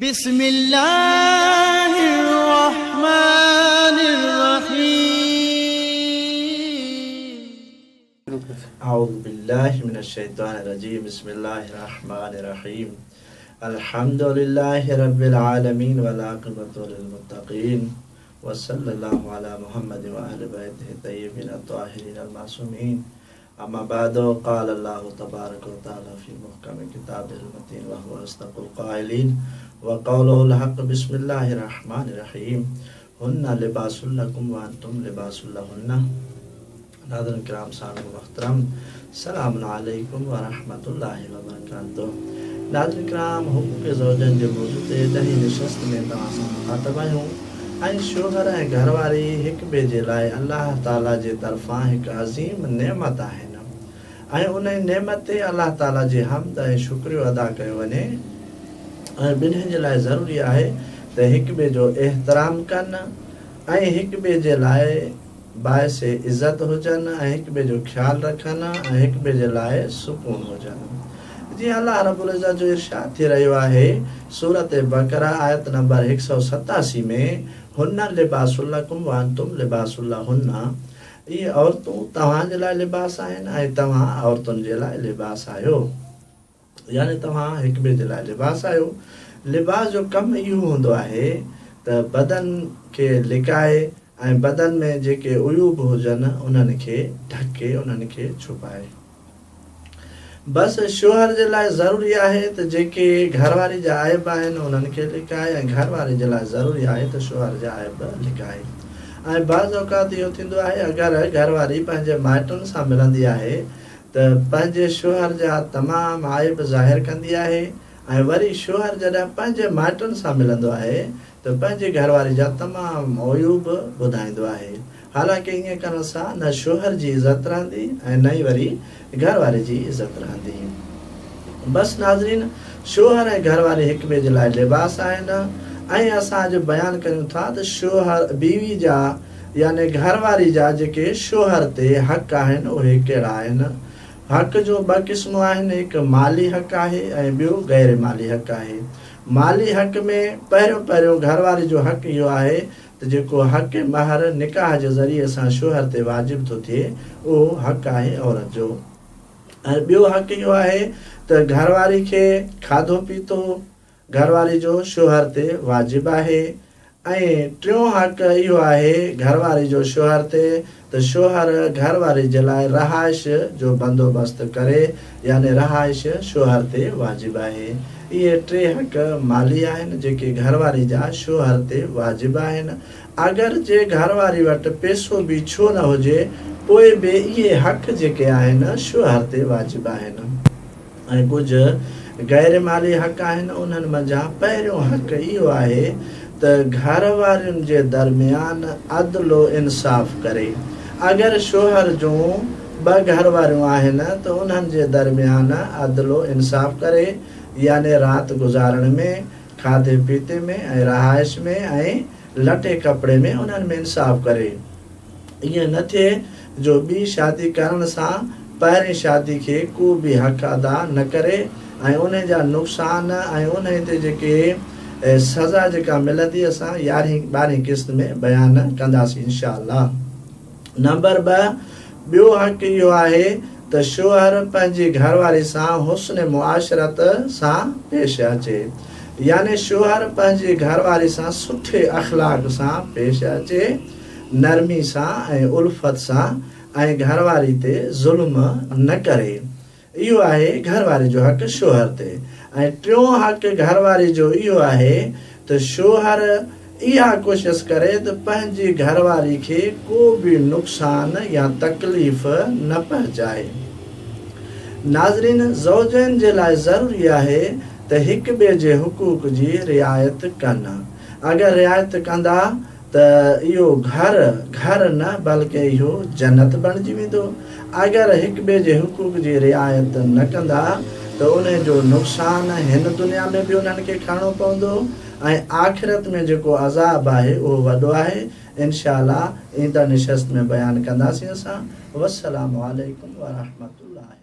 بسم الله الرحمن الرحيم أعوذ بالله من الشيطان الرجيم بسم الله الرحمن الرحيم الحمد لله رب العالمين والعاقبة للمتقين وصلى الله على محمد وأهل بيته الطيبين الطاهرين المعصومين أما بعد قال الله تبارك وتعالى في محكم كتابه المتين وهو أصدق القائلين وقوله الحق بسم الله الرحمن الرحيم هن لباس لكم وأنتم لباس لهن नाज़रीन किराम साहिब मुहतरम सलाम अलैकुम व रहमतुल्लाहि व बरकातहू। नाज़रीन किराम हुकूक ज़ौजन जे मौजूद ते ॾही निशस्त में तव्हां सां मुखातब आहियूं ऐं शोहर ऐं घरवारी हिक ॿिए जे लाइ अल्लाह ताला जे तरफ़ां हिकु अज़ीम नेमत आहिनि ऐं उन नेमत ते अल्लाह ताला जे हमद ऐं शुक्रियो अदा कयो वञे ऐं ॿिन्हिनि जे लाइ ज़रूरी आहे त हिक ॿिए जो एहतराम कनि ऐं हिक ॿिए जे लाइ बाइस इज़त हुजनि ऐं हिक ॿिए जो ख़्यालु रखनि ऐं हिक ॿिए जे लाइ सुकून हुजनि। जीअं अल्लाह रब्बुल इज़्ज़त जो इरशाद थी रहियो आहे सूरत बकरा आयत नंबर 187 में हुन लिबासुल लकुम व अंतुम लिबासुल लहुन्न, इहे औरतूं तव्हांजे लाइ लिबास आहिनि ऐं तव्हां औरतुनि जे लाइ लिबास आहियो, यानी तव्हां हिक ॿिए जे लाइ लिबास आहियो। लिबास जो कमु इहो हूंदो आहे त बदन खे लिकाए ऐं बदन में जेके उयूब हुजनि उन्हनि खे ढके उन्हनि खे छुपाए। बसि शोहर जे लाइ ज़रूरी आहे त जेके घरवारी जा आइब आहिनि उन्हनि खे लिकाए ऐं घरवारी जे लाइ ज़रूरी आहे त शोहर जा आइब लिकाए। ऐं बाज़ औक़ात इहो थींदो आहे अगरि घरवारी पंहिंजे माइटुनि सां मिलंदी आहे त पंहिंजे शोहर जा तमामु आइब ज़ाहिर कंदी आहे ऐं वरी शोहर जॾहिं पंहिंजे माइटुनि सां मिलंदो आहे त पंहिंजे घरवारी जा तमामु ओयूब ॿुधाईंदो आहे। हालांकि ईअं करण सां न शोहर जी इज़त रहंदी ऐं न ई वरी घरवारी जी इज़त रहंदी। बसि नाज़रीन, शोहर ऐं घरवारी हिक ॿिए जे लाइ लिबास आहिनि ऐं असां अॼु बयानु कयूं था त शोहर बीवी जा यानी घरवारी जा जेके शोहर ते हक़ आहिनि उहे कहिड़ा आहिनि। हक़ जो ॿ क़िस्मूं आहिनि, हिकु माली हक़ आहे ऐं ॿियो गैर माली हक़ आहे। माली हक़ में पहिरियों घरवारी जो हक़ इहो आहे त जेको हक़ महर निकाह जे ज़रिए सां शोहर ते वाजिब थो थिए उहो हक़ आहे औरत जो। ऐं ॿियो हक़ इहो आहे त घरवारी खे खाधो पीतो घरवारी जो शोहर ते वाजिब आहे। ऐं टियों हक़ इहो आहे घरवारी जो शोहर ते त शोहर घरवारी जे लाइ रहाइश जो बंदोबस्त करे, यानी रहाइश शोहर ते वाजिब आहे। इहे टे हक़ माली आहिनि जेके घरवारी जा शोहर ते वाजिब आहिनि। अगरि जे घरवारी वटि पैसो बि छो न हुजे पोइ बि इहे हक़ जेके आहिनि शोहर ते वाजिब आहिनि। ऐं कुझु गैर माली हक़ आहिनि, उन्हनि मंझां पहिरियों हक़ इहो आहे त घरवारियुनि जे दरमियान अदलो इंसाफ़ करे। अगरि शोहर जूं ॿ घरवारियूं आहिनि त उन्हनि जे दरमियान अदलो इंसाफ़ करे, यानी राति गुज़ारण में, खाधे पीते में ऐं रहाइश में ऐं लटे कपिड़े में उन्हनि में इंसाफ़ करे। ईअं न थिए जो ॿी शादी करण सां पहिरीं शादी खे को बि हक़ अदा न करे ऐं उन जा नुक़सान ऐं उन ते जेके सज़ा जेका मिलंदी असां 11-12 क़िस्त में बयानु कंदासीं इंशाअल्लाह। नंबर 2 ॿियो हक़ इहो आहे त शोहर पंहिंजी घरवारी सां हुस्न मुआशरत सां पेश अचे, यानी शोहर पंहिंजी घरवारी सां सुठे अख़लाक सां पेश अचे, नरमी सां ऐं उल्फत सां, ऐं घरवारी ते ज़ुल्म न करे। इहो आहे घरवारी जो हक़ शोहर ते। ऐं टियों हक़ घरवारी जो इहो आहे त शोहर इहा कोशिश करे त पंहिंजी घरवारी खे को बि नुक़सान या तकलीफ़ न पहुचाए। नाज़रीन, ज़ौजनि जे लाइ ज़रूरी आहे त हिक ॿिए जे हुकूक जी रिआयत कनि। अगरि रिआयत कंदा त इहो घर न बल्कि इहो जन्नत बणिजी वेंदो। अगरि हिक ॿिए जे हुकूक जी रिआयत न कंदा त उन जो नुक़सान हिन दुनिया में बि उन्हनि खे खणणो पवंदो ऐं आख़िरत में जेको अज़ाब आहे उहो वॾो आहे। इंशाअल्लाह ईंदड़ निशस्त में बयानु कंदासीं असां। वस्सलामु अलैकुम व रहमतुल्लाह।